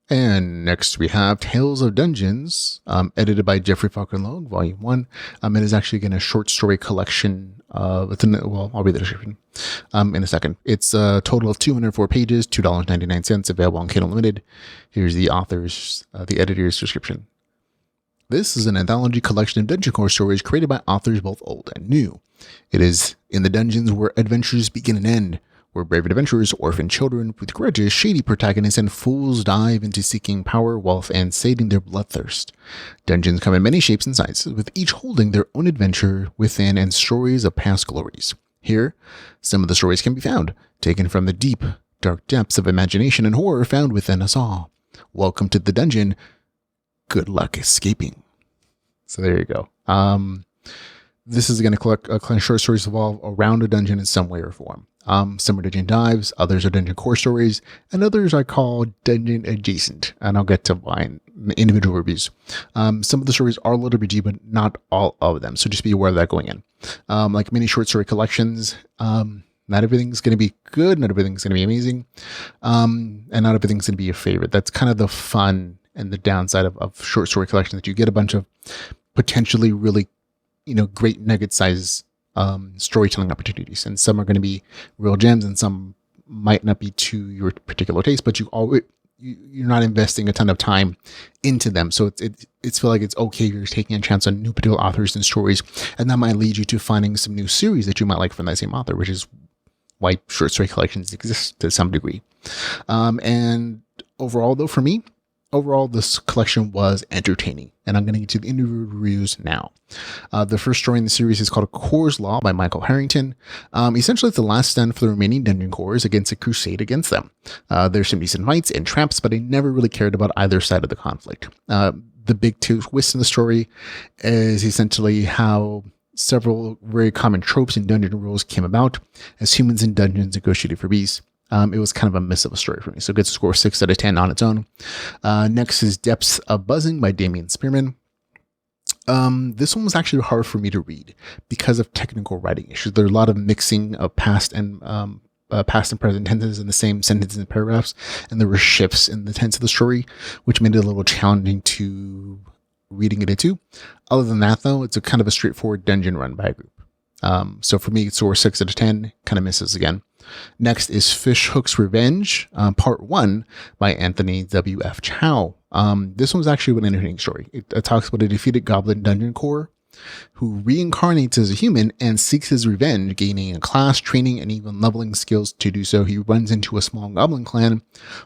And next we have Tales of Dungeons, edited by Jeffrey Falcon Logue, Volume 1. It is actually again a short story collection. I'll read the description in a second. It's a total of 204 pages, $2.99, available on Kindle Limited. Here's the the editor's description. This is an anthology collection of dungeon core stories created by authors both old and new. It is in the dungeons where adventures begin and end, where brave adventurers, orphaned children with grudges, shady protagonists, and fools dive into seeking power, wealth, and sating their bloodthirst. Dungeons come in many shapes and sizes, with each holding their own adventure within and stories of past glories. Here, some of the stories can be found, taken from the deep, dark depths of imagination and horror found within us all. Welcome to the dungeon. Good luck escaping. So there you go. This is going to collect short stories revolve around a dungeon in some way or form. Some are dungeon dives, others are dungeon core stories, and others I call dungeon adjacent. And I'll get to why in individual reviews. Some of the stories are LitRPG, but not all of them. So just be aware of that going in. Like many short story collections, not everything's going to be good, not everything's going to be amazing, and not everything's going to be your favorite. That's kind of the fun and the downside of short story collections, that you get a bunch of potentially really, great nugget size storytelling opportunities, and some are going to be real gems, and some might not be to your particular taste. But you're not investing a ton of time into them, so it's feel like it's okay. You're taking a chance on new particular authors and stories, and that might lead you to finding some new series that you might like from that same author, which is why short story collections exist to some degree. And overall, though, for me, this collection was entertaining, and I'm going to get to the interview reviews now. The first story in the series is called Core's Law by Michael Harrington. Essentially, it's the last stand for the remaining dungeon cores against a crusade against them. There's some decent fights and traps, but I never really cared about either side of the conflict. The big twist in the story is essentially how several very common tropes and dungeon rules came about as humans in dungeons negotiated for peace. It was kind of a miss of a story for me, so it gets a score 6 out of 10 on its own. Next is Depths of Buzzing by Damian Spearman. This one was actually hard for me to read because of technical writing issues. There's a lot of mixing of past and present tenses in the same sentence and paragraphs, and there were shifts in the tense of the story, which made it a little challenging to reading it into. Other than that, though, it's a kind of a straightforward dungeon run by a group. So for me, it's score 6 out of 10, kind of misses again. Next is Fishhook's Revenge, Part 1 by Anthony W.F. Chow. This one's actually an entertaining story. It talks about a defeated goblin dungeon core who reincarnates as a human and seeks his revenge, gaining a class, training, and even leveling skills to do so. He runs into a small goblin clan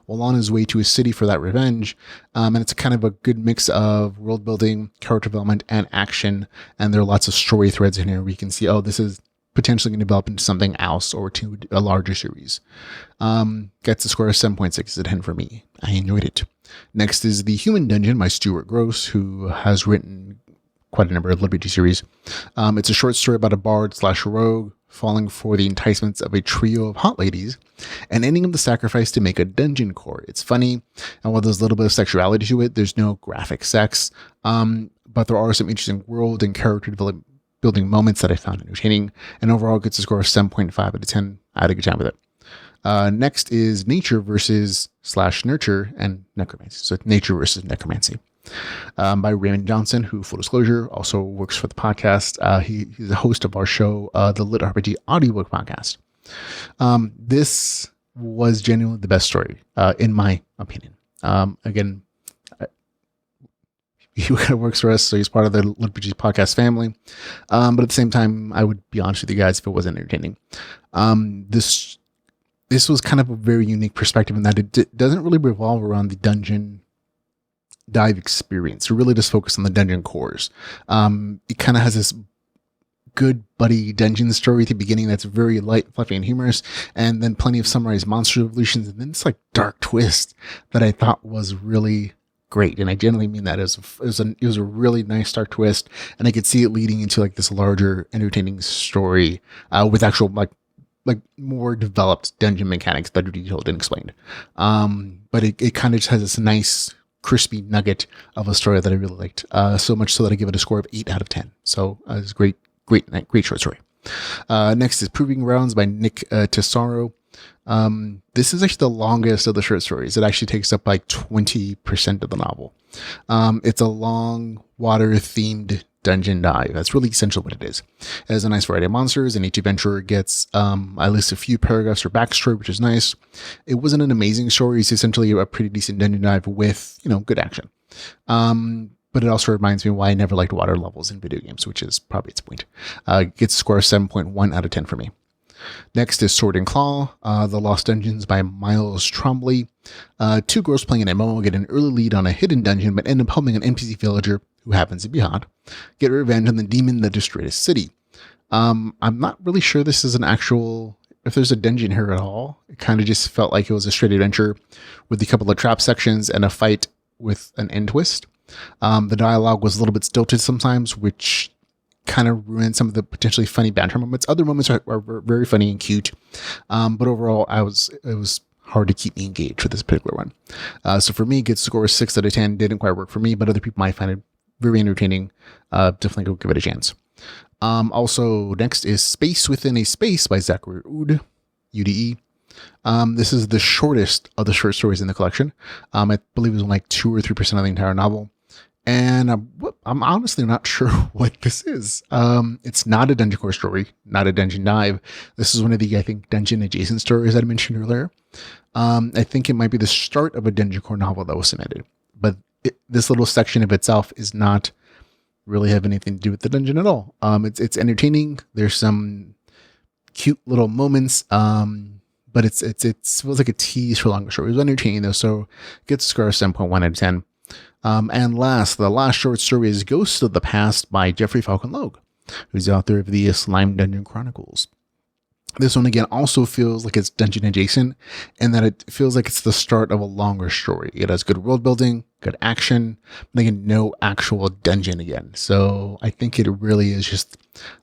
while on his way to his city for that revenge. And it's a kind of a good mix of world building, character development, and action. And there are lots of story threads in here where you can see, this is potentially going to develop into something else or to a larger series. Gets a score of 7.6 out of 10 for me. I enjoyed it. Next is The Human Dungeon by Stuart Gross, who has written quite a number of LitRPG series. It's a short story about a bard/rogue falling for the enticements of a trio of hot ladies and ending up the sacrifice to make a dungeon core. It's funny, and while there's a little bit of sexuality to it, there's no graphic sex, but there are some interesting world and character building moments that I found entertaining, and overall gets a score of 7.5 out of 10. I had a good time with it. Next is Nature versus /Nurture and Necromancy. So Nature versus Necromancy by Raymond Johnson, who, full disclosure, also works for the podcast. He's a host of our show, the LitRPG audiobook podcast. This was genuinely the best story, in my opinion. Again, he kind of works for us, so he's part of the LitRPG podcast family. But at the same time, I would be honest with you guys, if it wasn't entertaining. This was kind of a very unique perspective in that it doesn't really revolve around the dungeon dive experience. It really just focuses on the dungeon cores. It kind of has this good buddy dungeon story at the beginning that's very light, fluffy, and humorous, and then plenty of summarized monster evolutions, and then this like dark twist that I thought was really great. And I generally mean that it was a really nice dark twist, and I could see it leading into like this larger entertaining story with actual like more developed dungeon mechanics that are detailed and explained. But it kind of just has this nice crispy nugget of a story that I really liked. So much so that I give it a score of 8 out of 10. So it's great short story. Next is Proving Grounds by Nick Tesoro. This is actually the longest of the short stories. It actually takes up like 20% of the novel. It's a long water themed dungeon dive. That's really essential what it is. It has a nice variety of monsters, and each adventurer gets at least a few paragraphs or backstory, which is nice. It wasn't an amazing story. It's essentially a pretty decent dungeon dive with, good action. But it also reminds me why I never liked water levels in video games, which is probably its point. It gets a score of 7.1 out of 10 for me. Next is Sword and Claw, The Lost Dungeons by Miles Trombley. Two girls playing an MMO get an early lead on a hidden dungeon, but end up helping an NPC villager, who happens to be hot, get revenge on the demon that destroyed his city. I'm not really sure this is if there's a dungeon here at all. It kind of just felt like it was a straight adventure with a couple of trap sections and a fight with an end twist. The dialogue was a little bit stilted sometimes, which kind of ruined some of the potentially funny banter moments. Other moments are very funny and cute. But overall, it was hard to keep me engaged with this particular one. So for me, it gets a score of 6 out of 10. Didn't quite work for me, but other people might find it very entertaining. Definitely go give it a chance. Also, next is Space Within a Space by Zachary Ude, UDE. This is the shortest of the short stories in the collection. I believe it was like 2 or 3% of the entire novel. And I'm honestly not sure what this is. It's not a dungeon core story, not a dungeon dive. This is one of the, I think, dungeon adjacent stories I mentioned earlier. I think it might be the start of a dungeon core novel that was submitted. But this little section of itself is not really have anything to do with the dungeon at all. It's entertaining. There's some cute little moments. But it feels like a tease for longer story. It was entertaining though, so it gets a score of 7.1 out of 10. And the last short story is Ghosts of the Past by Jeffrey Falcon Logue, who's the author of the Slime Dungeon Chronicles. This one, again, also feels like it's dungeon adjacent, and that it feels like it's the start of a longer story. It has good world building, good action, but again, no actual dungeon again. So I think it really is just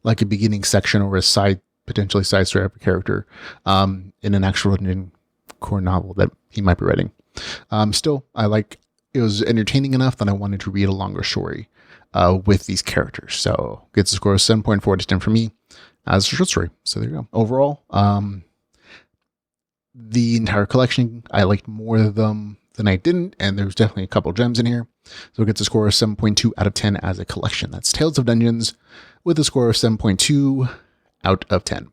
like a beginning section or a potentially side story of a character in an actual dungeon core novel that he might be writing. Still, it was entertaining enough that I wanted to read a longer story with these characters. So gets a score of 7.4 out of 10 for me as a short story. So there you go. Overall, the entire collection, I liked more of them than I didn't, and there's definitely a couple gems in here. So it gets a score of 7.2 out of 10 as a collection. That's Tales of Dungeons with a score of 7.2 out of 10.